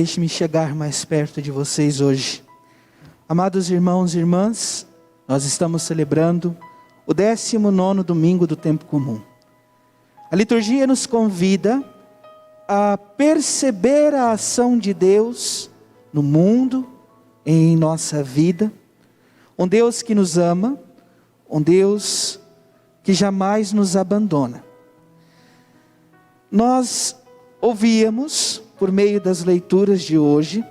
Deixe-me chegar mais perto de vocês hoje. Amados irmãos e irmãs, nós estamos celebrando o 19º domingo do tempo comum. A liturgia nos convida a perceber a ação de Deus no mundo, em nossa vida. Um Deus que nos ama, um Deus que jamais nos abandona. Nós ouvíamos, por meio das leituras de hoje,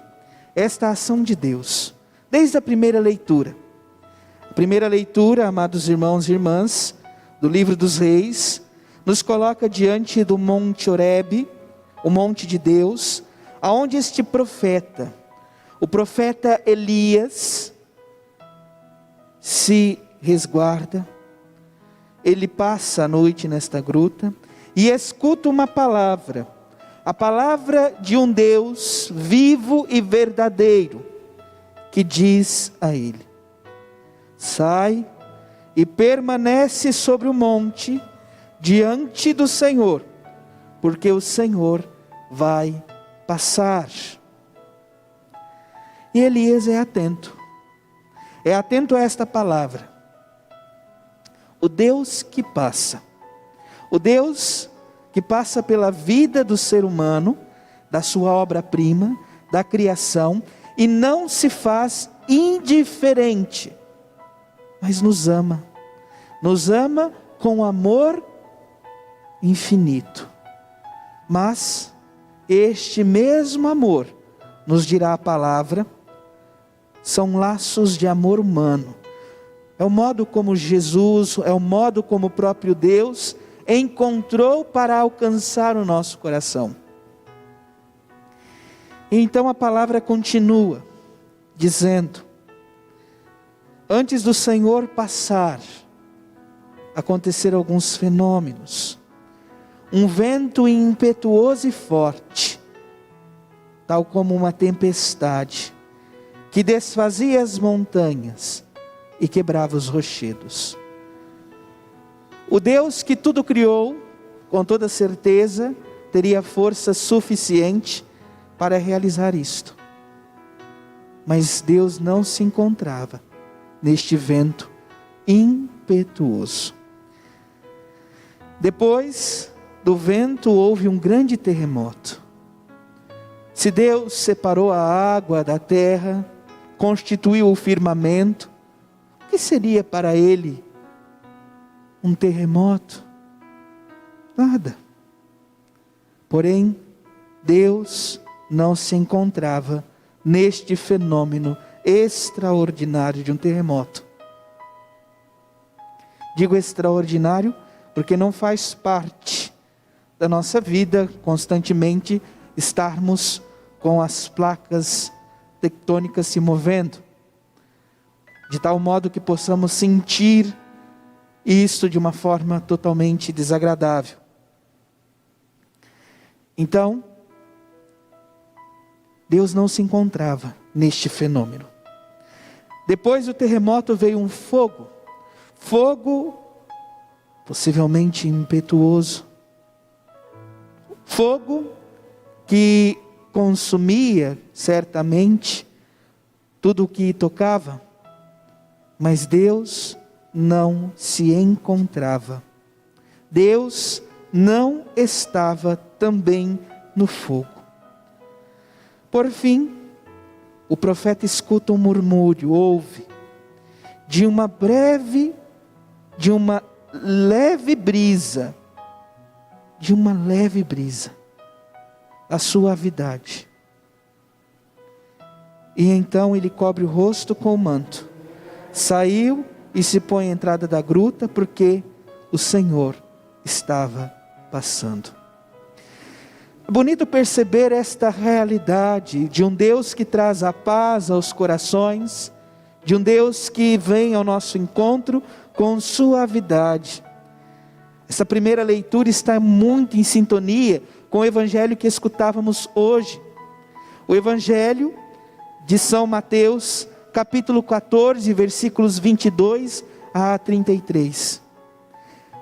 esta ação de Deus, desde a primeira leitura. A primeira leitura, amados irmãos e irmãs, do livro dos Reis, nos coloca diante do Monte Horebe, o monte de Deus, aonde este profeta, o profeta Elias, se resguarda. Ele passa a noite nesta gruta e escuta uma palavra, a palavra de um Deus vivo e verdadeiro, que diz a ele: sai e permanece sobre o monte, diante do Senhor, porque o Senhor vai passar. E Elias é atento a esta palavra. O Deus que passa, o Deus que passa pela vida do ser humano, da sua obra-prima, da criação, e não se faz indiferente, mas nos ama com amor infinito. Mas este mesmo amor, nos dirá a palavra, são laços de amor humano. É o modo como Jesus, é o modo como o próprio Deus encontrou para alcançar o nosso coração. E então a palavra continua, dizendo: antes do Senhor passar, aconteceram alguns fenômenos. Um vento impetuoso e forte, tal como uma tempestade, que desfazia as montanhas e quebrava os rochedos. O Deus que tudo criou, com toda certeza, teria força suficiente para realizar isto. Mas Deus não se encontrava neste vento impetuoso. Depois do vento houve um grande terremoto. Se Deus separou a água da terra, constituiu o firmamento, o que seria para ele um terremoto? Nada. Porém, Deus não se encontrava neste fenômeno extraordinário de um terremoto. Digo extraordinário porque não faz parte da nossa vida constantemente estarmos com as placas tectônicas se movendo, de tal modo que possamos sentir isto de uma forma totalmente desagradável. Então, Deus não se encontrava neste fenômeno. Depois do terremoto veio um fogo possivelmente impetuoso, fogo que consumia certamente tudo o que tocava, mas Deus não se encontrava. Deus não estava também no fogo. Por fim, o profeta escuta um murmúrio, ouve, de uma leve brisa, a suavidade. E então ele cobre o rosto com o manto, saiu e se põe à entrada da gruta, porque o Senhor estava passando. É bonito perceber esta realidade de um Deus que traz a paz aos corações, de um Deus que vem ao nosso encontro com suavidade. Essa primeira leitura está muito em sintonia com o evangelho que escutávamos hoje. O evangelho de São Mateus, capítulo 14, versículos 22 a 33.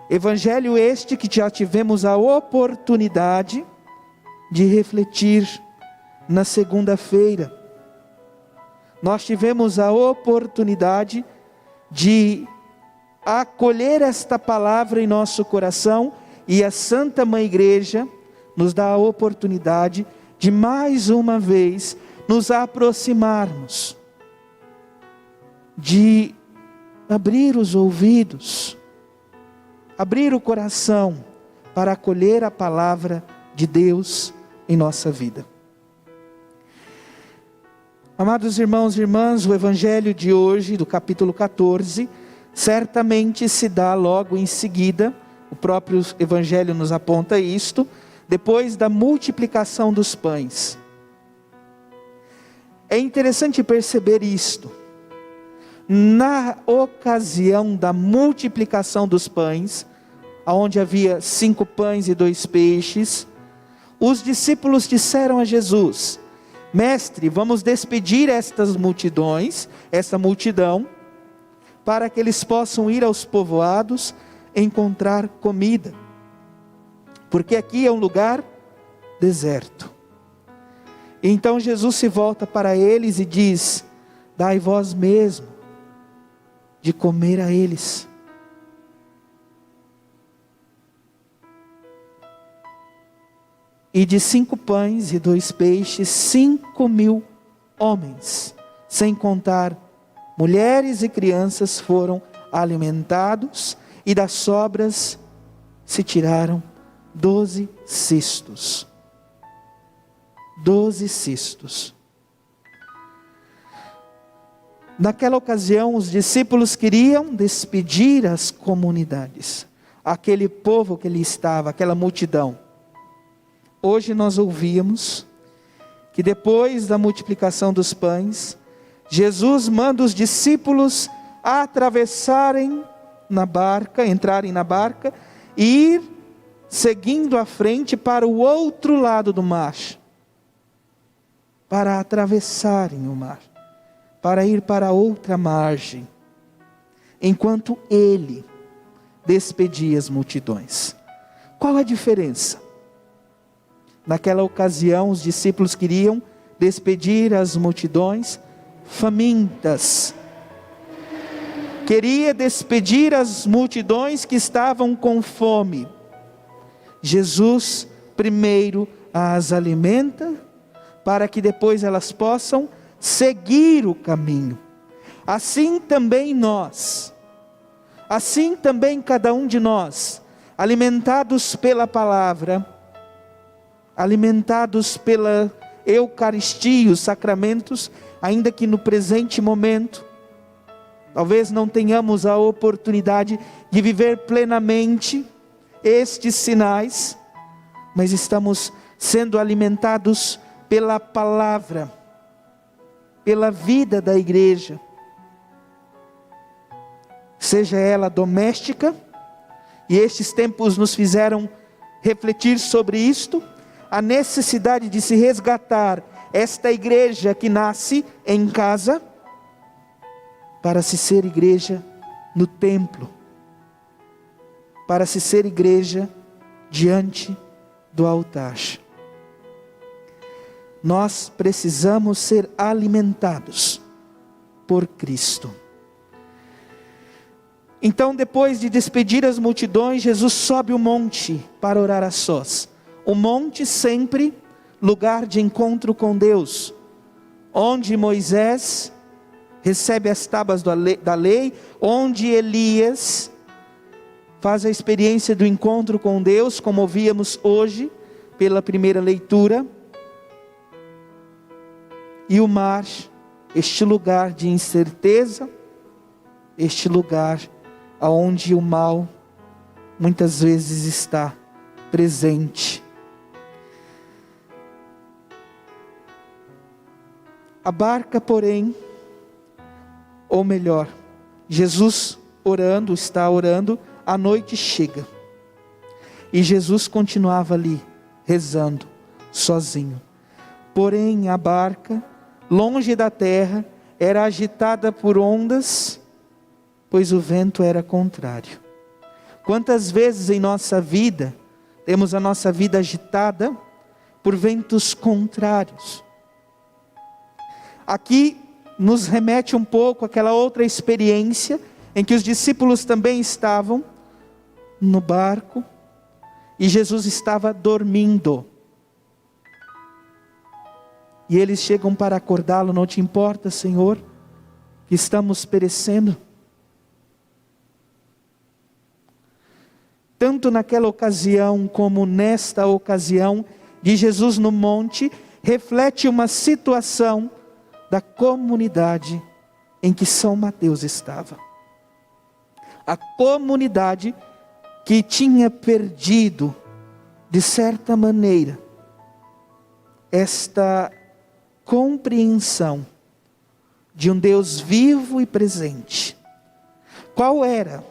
Evangelho este que já tivemos a oportunidade de refletir na segunda-feira, nós tivemos a oportunidade de acolher esta palavra em nosso coração, e a Santa Mãe Igreja nos dá a oportunidade de mais uma vez nos aproximarmos, de abrir os ouvidos, abrir o coração para acolher a palavra de Deus em nossa vida. Amados irmãos e irmãs, o evangelho de hoje, do capítulo 14, certamente se dá logo em seguida, o próprio evangelho nos aponta isto, depois da multiplicação dos pães. É interessante perceber isto. Na ocasião da multiplicação dos pães, onde havia 5 pães e 2 peixes, os discípulos disseram a Jesus: Mestre, vamos despedir estas multidões, essa multidão, para que eles possam ir aos povoados encontrar comida, porque aqui é um lugar deserto. Então Jesus se volta para eles e diz: dai vós mesmo de comer a eles. E de 5 pães e 2 peixes, 5.000 homens, sem contar mulheres e crianças, foram alimentados, e das sobras se tiraram 12 cistos. 12 cistos. Naquela ocasião, os discípulos queriam despedir as comunidades, aquele povo que ali estava, aquela multidão. Hoje nós ouvimos que depois da multiplicação dos pães, Jesus manda os discípulos atravessarem na barca, entrarem na barca e ir seguindo à frente para o outro lado do mar, para atravessarem o mar, para ir para outra margem, enquanto ele despedia as multidões. Qual a diferença? Naquela ocasião, os discípulos queriam despedir as multidões famintas. Queria despedir as multidões que estavam com fome. Jesus primeiro as alimenta, para que depois elas possam seguir o caminho. Assim também nós, assim também cada um de nós, alimentados pela palavra, alimentados pela Eucaristia, os sacramentos, ainda que no presente momento, talvez não tenhamos a oportunidade de viver plenamente estes sinais, mas estamos sendo alimentados pela palavra, pela vida da igreja, seja ela doméstica, e estes tempos nos fizeram refletir sobre isto, a necessidade de se resgatar esta igreja que nasce em casa, para se ser igreja no templo, para se ser igreja diante do altar. Nós precisamos ser alimentados por Cristo. Então, depois de despedir as multidões, Jesus sobe o monte para orar a sós. O monte sempre lugar de encontro com Deus, onde Moisés recebe as tábuas da lei, onde Elias faz a experiência do encontro com Deus, como ouvíamos hoje pela primeira leitura. E o mar, este lugar de incerteza, este lugar onde o mal muitas vezes está presente. A barca, porém, ou melhor, Jesus está orando, a noite chega. E Jesus continuava ali, rezando, sozinho. Porém, a barca, longe da terra, era agitada por ondas, pois o vento era contrário. Quantas vezes em nossa vida, temos a nossa vida agitada por ventos contrários, Aqui nos remete um pouco àquela outra experiência em que os discípulos também estavam no barco e Jesus estava dormindo. E eles chegam para acordá-lo: não te importa, Senhor, que estamos perecendo? Tanto naquela ocasião como nesta ocasião de Jesus no monte, reflete uma situação da comunidade em que São Mateus estava. A comunidade que tinha perdido, de certa maneira, esta compreensão de um Deus vivo e presente. Qual era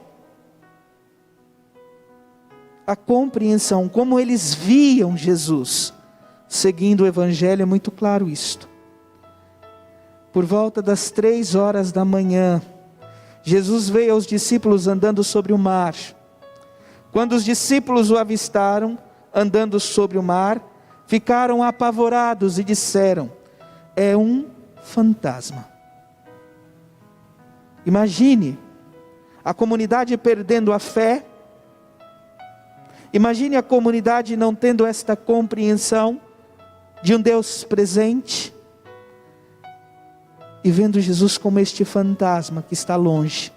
a compreensão? Como eles viam Jesus? Seguindo o Evangelho é muito claro isto. Por volta das 3 horas da manhã, Jesus veio aos discípulos andando sobre o mar. Quando os discípulos o avistaram andando sobre o mar, ficaram apavorados e disseram: é um fantasma. Imagine a comunidade perdendo a fé. Imagine a comunidade não tendo esta compreensão de um Deus presente e vendo Jesus como este fantasma que está longe.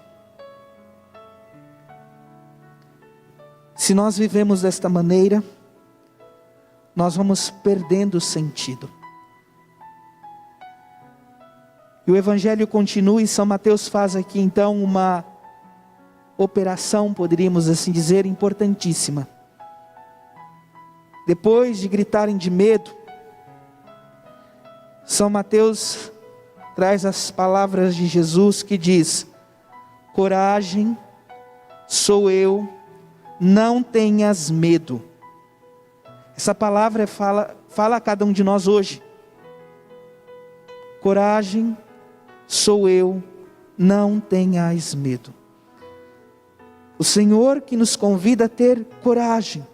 Se nós vivemos desta maneira, nós vamos perdendo o sentido. E o Evangelho continua e São Mateus faz aqui então uma operação, poderíamos assim dizer, importantíssima. Depois de gritarem de medo, São Mateus traz as palavras de Jesus que diz: coragem, sou eu, não tenhas medo. Essa palavra fala a cada um de nós hoje. Coragem, sou eu, não tenhas medo. O Senhor que nos convida a ter coragem,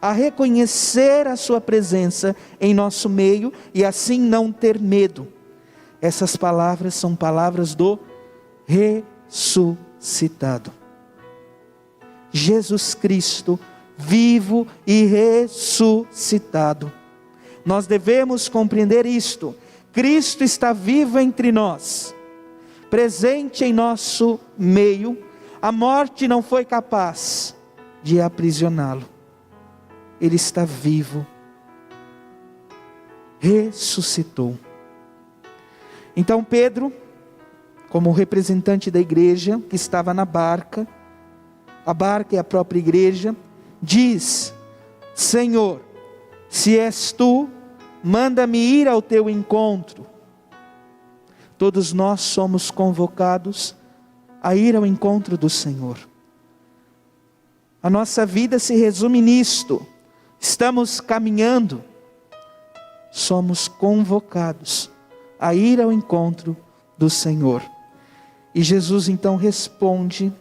a reconhecer a sua presença em nosso meio e assim não ter medo. Essas palavras são palavras do ressuscitado. Jesus Cristo, vivo e ressuscitado. Nós devemos compreender isto. Cristo está vivo entre nós, presente em nosso meio. A morte não foi capaz de aprisioná-lo. Ele está vivo, ressuscitou. Então Pedro, como representante da igreja que estava na barca, a barca é a própria igreja, diz: Senhor, se és tu, manda-me ir ao teu encontro. Todos nós somos convocados a ir ao encontro do Senhor. A nossa vida se resume nisto. Estamos caminhando, somos convocados a ir ao encontro do Senhor. E Jesus então responde: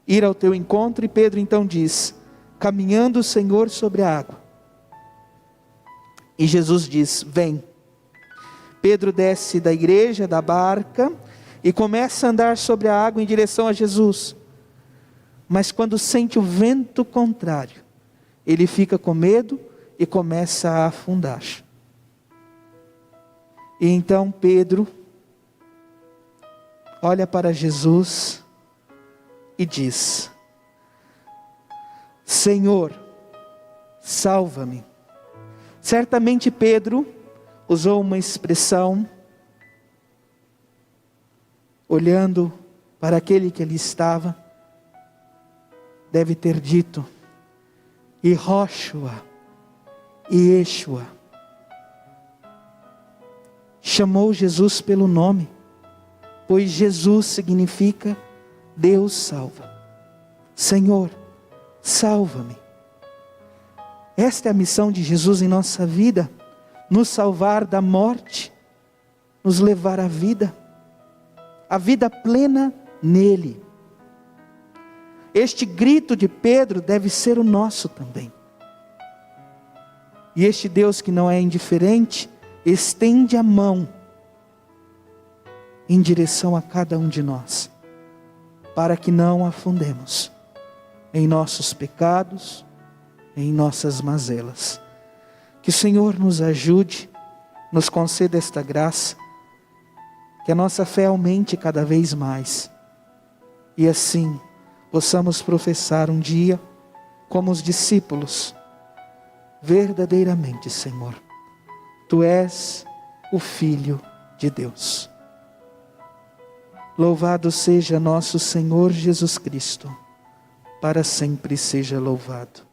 ir ao teu encontro. E Pedro então diz: caminhando o Senhor sobre a água. E Jesus diz: vem. Pedro desce da igreja, da barca, e começa a andar sobre a água em direção a Jesus. Mas quando sente o vento contrário, ele fica com medo e começa a afundar. E então Pedro olha para Jesus e diz: Senhor, salva-me. Certamente Pedro usou uma expressão, olhando para aquele que ali estava, deve ter dito: Yehoshua, Yeshua. Chamou Jesus pelo nome, pois Jesus significa Deus salva. Senhor, salva-me. Esta é a missão de Jesus em nossa vida: nos salvar da morte, nos levar à vida plena nele. Este grito de Pedro deve ser o nosso também. E este Deus que não é indiferente, estende a mão em direção a cada um de nós, para que não afundemos em nossos pecados, em nossas mazelas. Que o Senhor nos ajude, nos conceda esta graça, que a nossa fé aumente cada vez mais, e assim possamos professar um dia, como os discípulos, verdadeiramente, Senhor, Tu és o Filho de Deus. Louvado seja nosso Senhor Jesus Cristo, para sempre seja louvado.